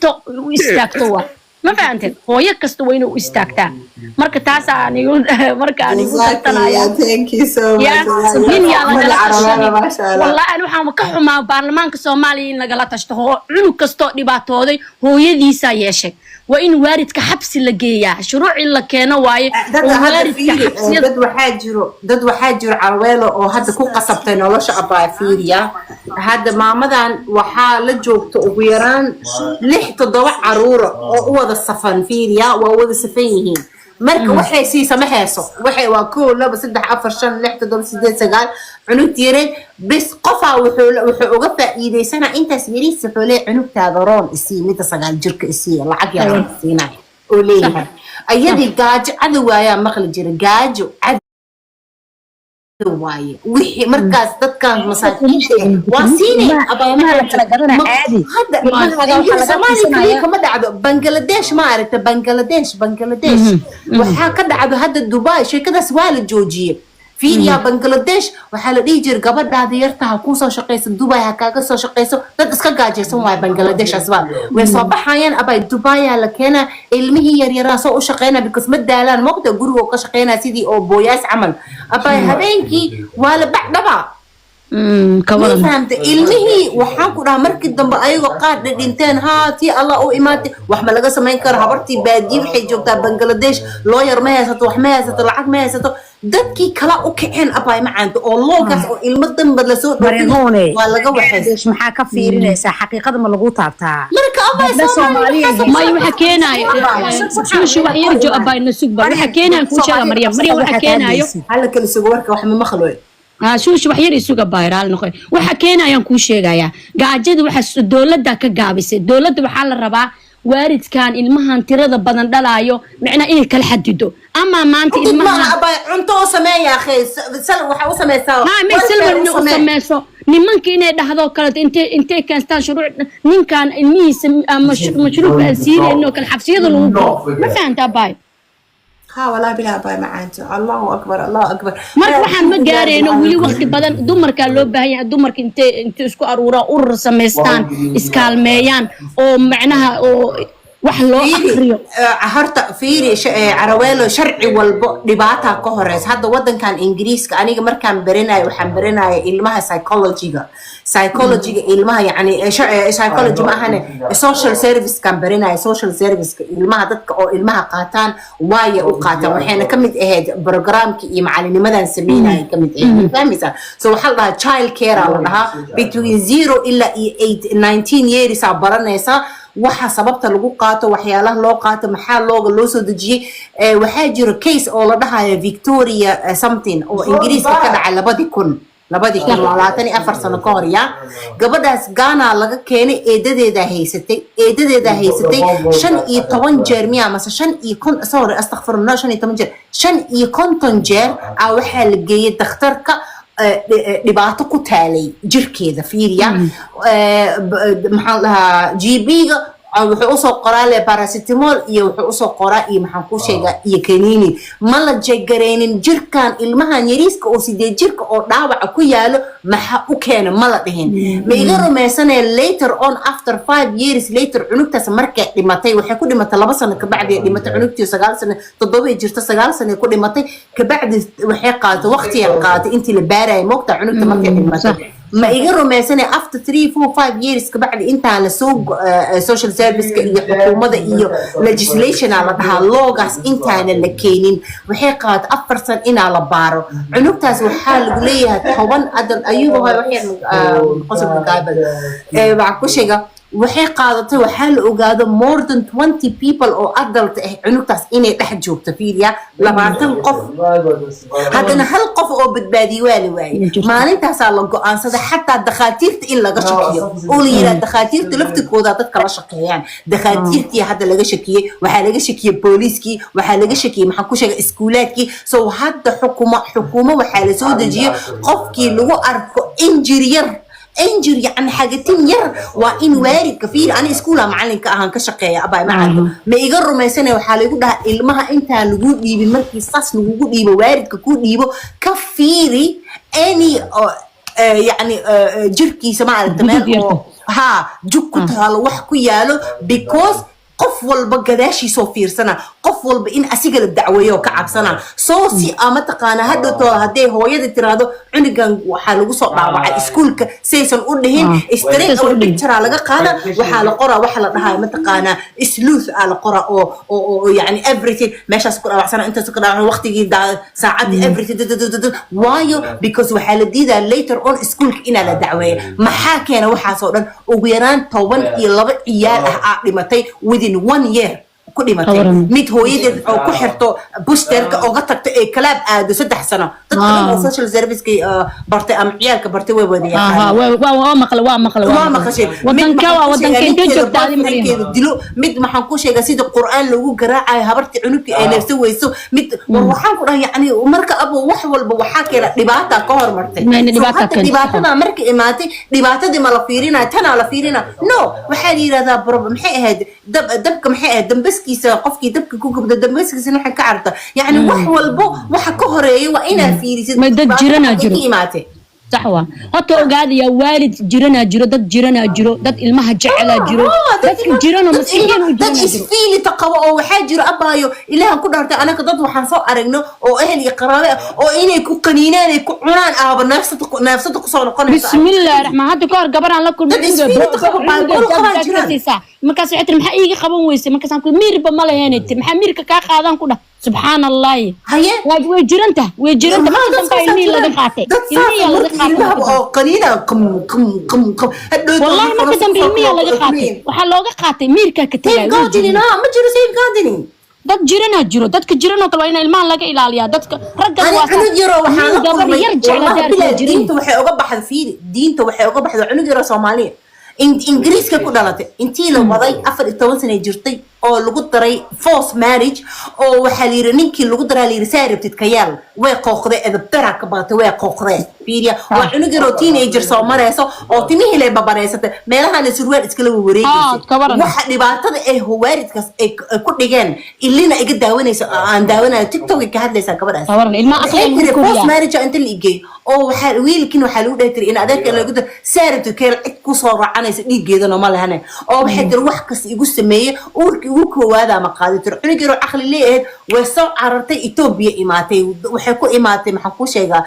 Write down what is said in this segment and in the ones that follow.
كستو استاكتوا ما فهمت هو يكستو وينو استاكتا مركا تاسع نيقول مركا نيقول Exactly. Thank you so much. يا سبين يا عربي ما شاء الله. والله أنا وحنا مكحوما برلمانك الصومالي إن لقلتش تهو عنو كستو دبعتودي هو يديسا يشك وإن وارد كحبس لجيا شروع اللي كانوا واي وارد كحبس دد وحاجر عويله أو هذا كو قصبتين ولا شعبا فيريا هذا ما مدان وحال جوبت وبيران لحت ضوء عرورة أو ذا الصفن فيريا وهو ذا سفينين marka waxay si samaxayso waxay waa kool laba saddex afar shan lix todoba sideed sagaal cunug tiireen bis qofa wuxuu uga faa'iideysana intaas yariis xoolee cunugtaada roon isii mid sagaal jirka isii lacag yar siinay oo leeyahay ayadii gaajo cad waaya maqli jira gaajo cad waaye wixii markaas dadkan masaakiinta waa siinay abaamaha la kala garanaa caadi hadda Soomaaliya kama dhacdo Bangladesh ma aragta Bangladesh waxa ka dhacdo hadda Dubai shirkadaas waa la joojiyay fiiriya Bangladesh waxa la dhigi jiray gabadhaada yartaha ku soo shaqeysa Dubai ha kaaga soo shaqeyso dad iska gaajeysan waa Bangladesh asbaa way soo baxayaan abay Dubai la keena ilmihii yar yar soo u shaqeynaa because ma daalaan waqti guriga ka shaqeynaa sidii oo booyaas camal abay habeenkii waa la baxdaba كمان فهمت ilmihii waxaan ku dhahay markii dambe ayagoo qaar dhinteen tii Allah oo imaatay wax ma laga sameyn karo habartii baadiye waxay joogtaa Bangladesh lawyer ma haysato wax ma haysato lacag ma haysato dadkii kala u kiceen abay macaanto oo loogaas oo ilmo dambe la soo dhawaan waa laga waxay maxaa ka fiirinaysaa xaqiiqada ma lagu taabtaa marka abay Soomaaliya ma waxa keenayo suushi wax yarjo abay nasug ba waxa keenayo ku sheega Maryam waxa keenayo hal kale suuq warka wax ma maqlo شوش وحير يسوق بايرال نقول وحكينا ينكون شيء جايا قاعد وحس الدولة ده كجابس الدولة بحال الربع وارد كان المهن ترى بدن دلايو معنا إيه كل حدده أما ما أنت المهن أنتو سماه يا أخي سلم وحوس سماه سوا ما سلم إنه سماه سوا نمان كينه ده هذا كانت أنت كان شروع نين كان الميس مشروع السيري إنه كان حفصيه ما فهمت أباي ها ولا بلا باي معانتو الله أكبر الله أكبر مرك waxaan ma gaareen wali waqti badan dumarka loo baahan yahay dumarka inta isku aruura urur sameystaan iskaalmeeyaan oo macnaha oo wax loo akhriyo horta fiiri caraweelo sharci walbo dhibaata ka horeys hadda wadankan Ingiriiska aniga markaan baranayo waxaan baranayo ilmaha psychology ilmaha yani psychology ma ahane social service kan baranayo social service ilmaha dadka oo ilmaha qaataan waaye u qaataan waxayna kamid ahayd programki iyo macallinimadan sameeyay kamid ahayd fahmaysa so waxa la dhahaa child care la dhahaa between 0 ila 19 years baranaysa waxa sababta lagu qaato waxyaalaha loo qaato maxaa loo soo dajiyay waxa jiro case oo la dhahayo Victoria something oo Ingiriiska ka dhacay 2024 sano ka hor ya gabadhaas Ghana laga keenay eedadeeda haysatay 15 jeer miya ama 15 sorry astaghfirullah 15 jeer 15 jeer waxa la geeyay dhakhtarka dhibaato ku taalay jirkeeda fiiriya maxaa lahaa GB-ga wuxuu soo qoraa le paracetamol iyo wuxuu soo qoraa iyo maxaan ku sheegaa iyo kaniini ma la jegareenin jirkan ilmahan yariiska oo 8 jirka oo dhaawac ku yaalo maxaa u keenay ma la dhihin ma iga rumaysanay later on after 5 years later cunugtaas markay dhimatay waxay ku dhimatay 2 sano ka bacdi dhimatay cunugtii 9 sano 7 jirta 9 sano ku dhimatay ka bacdi waxay qaadatay waqti ay qaadatay intii la baaray moogta cunugta markay dhimatay ما يقروا ما سنة after 3 4 5 years كبعد أنت على سوق social service كحكومة إيو legislation على ده لوجاس أنت على الكينين وحقات أفرسن إن على بارو عنوكتاس وحال قليها تهون أدل أيوه هاي وحيد قصب القابل بعكوشيجا waxay qaadatay waxa la ogaado more than 20 people oo adult cunugtaas inay dhex joogto fiiriya 20 qof hadana hal qof oo badbaadiyo waay maalintaas la go'aansada xataa dhakhaatiirta in laga shakiyo oo la yiraahdo dhakhaatiirta laftikooda dadka la shaqeeyaan dhakhaatiirtii hadda laga shakiyay waxa laga shakiyay booliiskii waxa laga shakiyay maxaa ku sheegay iskuulaadkii soo hadda xukuumo waxa la soo dejiyay qofkii lagu arko injury يعني حاجتين ير وإن وارد كفير أنا إسكولا معلم كأهان كشقية أباي معلم ما يجروا ما يسنى وحاله يقول ده المها أنت نقول لي بالمركز صاص نقول لي بوارد كقول لي كفيري أني يعني جركي سمع التمام ها جوك كتالو وح كيالو because qof walba gadaashiisoo fiirsana qof walba in asiga la dacweeyo ka cabsana soo si ama taqaana hadhow haday hooyada tiraado cunigan waxa lagu soo dhaawacay iskuulka saysan u dhihin straight oo picture laga qaada waxa la qoraa waxa la dhahay ma taqaana sleuth la qoraa oo yani everything meeshaas ku dhaawacsana inta ku dhaawacan waqtigii saacadii everything why because waxa la diidaa later on iskuulka ina la dacweeyo maxaa keena waxa soo dhan ugu yaraan 12 ciyaal ah dhimatay within 1 year ku dhimatay mid hooyadeed oo ku xirto bushterka oo ka tagtay ee kalaab aado 3 sano dadka social service ki bartay am ciyaalka bartay way wadiyaan waa maqal wadanka inta joogtaadi markeedu dilo mid maxaan ku sheegay sida quraan lagu garaacay habarti cunugti ay neefsan weyso mid waxaan ku dhahay yani marka abo wax walba waxa kale dhibaata ka hormartay dhibaatada markii imaatay dhibaatadii ma la fiirina tan la fiirina no waxa yiraahdaa problem maxay ahayd dabka maxay ahayd dambaskiisa qofkii dabka ku gubda dambaskiisa waxa ka carta yani wax walba waxa ka horeeyay waa ina fiirisid ma dad jirana jiro صحوا هاتو قاعد يا والد جيرنا جيرو دد جيرنا جيرو دد المها جعلا جيرو دد جيرنا مسكين دد اسفيلي تقوى او حاجر ابايو إلها كل هرت انا كدد waxaan soo aragno oo ahli qaraabo oo inay ku qaniinaan ay ku cunaan aaba nafsada ku soo noqonaysa bismillaah rahmaan hada ka hor gabaraan la kulmay markaas xitr maxaa iiga qaban weysay markaas aan ku miirba ma lahaynay maxaa miirka ka qaadan ku dhah subxaan allah haye way jiranta ma danba ilmi laga qaatay ilmi laga qaatay oo qaniina qum wallahi ma danba ilmi laga qaatay waxa looga qaatay miirka ka tagay ma jiro safe gardening dad jirana jiro dadka jirana kale in ilmaha laga ilaaliya dadka ragga waa cunug yaro waxaan la kulmay diinta waxay uga baxday fiiri diinta waxay uga baxday cunug yaro Soomaaliya ingiriiska ku dhalatay intii la waday 14 sano jirtay oo lagu daray false marriage oo waxa la yiri ninkii lagu daray la yiri saaribtid ka yaal way qooqday edabtara ka baatay way qooqday fiiriya waa cunug yaro teenager soo marayso oo timihii leh babareysatay meelaha la surwaal iska la wareegay waxa dhibaatada ay hawaaridkaas ay ku dhigeen ilina iga daawanayso aan daawanayo TikTok ka hadlaysa gabadhaas ilma aqoon ku false marriage inta la igay oo waxa wiilkin waxa lagu dhahay in adeerka lagu daray saaribtid ka cid ku soo raacanaysa dhiigeedana ma lahayn oo waxa dir wax kas igu sameeyay uurki ugu koowaada ma qaadato cunug yaro aqli leeyahay way soo carartay Ethiopia imaatay waxay ku imaatay maxaan ku sheegaa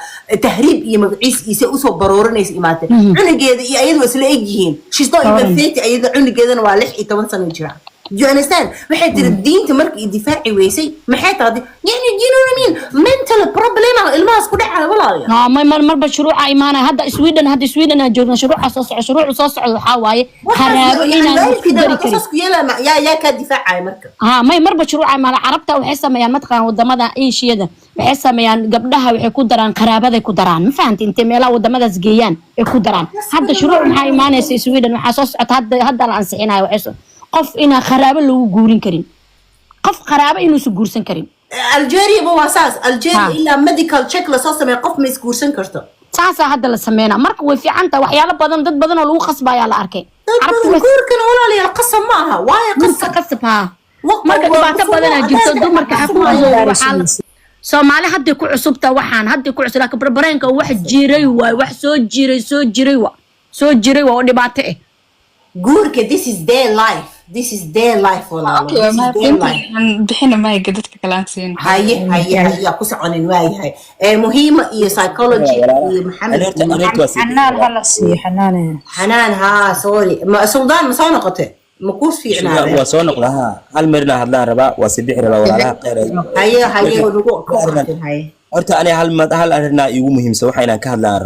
tahriib iyo magaciisa u soo baroorinaysa imaatay cunugeeda iyo ayadu isla egyihiin she's not even 30 ayadu cunugeedana waa 16 sano jira you understand waxay tiri diinta markii difaaci weysay maxay tahay yani you know what I mean mental problem ilmaas ku dhacay walaa marba shuruuca iimaana hadda Sweden joogna shuruuca soo socdo waxa waaye qaraabo inaan isku dari karin isku yeelana yaa ka difaacay marka marba shuruuca iimaana carabta waxay sameeyaan matqaan wadamada Aasiya waxay sameeyaan gabdhaha waxay ku daraan qaraabaday ku daraan ma fahantiin inta meelaha wadamadaas geeyaan ay ku daraan hadda shuruuc maxay iimaanaysa Sweden waxa soo socota hadda la ansixinayo waxay qof ina qaraabo lagu guurin karin qof qaraabo inuu soo guursan karin Algeria ma wasaas Algeria ila medical check la soo sameeyo qof ma isguursan karto taasa hadda la sameeyna marka way fiicanta waxyaalo badan dad badan oo lagu khasbaya la arkay carabtu guurkan walaaliyaal qasab ma aha waay qasab marka dhibaato badan jirto dumarka xaquuqdooda Soomaali hadda ku cusubta waxaan hadda ku cusub laakiin barbareenka wax jiray waay wax soo jiray oo dhibaato ah guurka this is their life bixina ma ay dadka kalaansiin haye ku soconin waayahay muhiima iyo psychology iyo xanaan ha sorry ma Suudaan ma soo noqotay ma ku fiicnaa waa soo noqdaa hal marina hadlaan rabaa waa sidii raba walaalaha qeeray haye lagu horta ani hal arrinaa igu muhiimsan waxa inaan ka hadlaan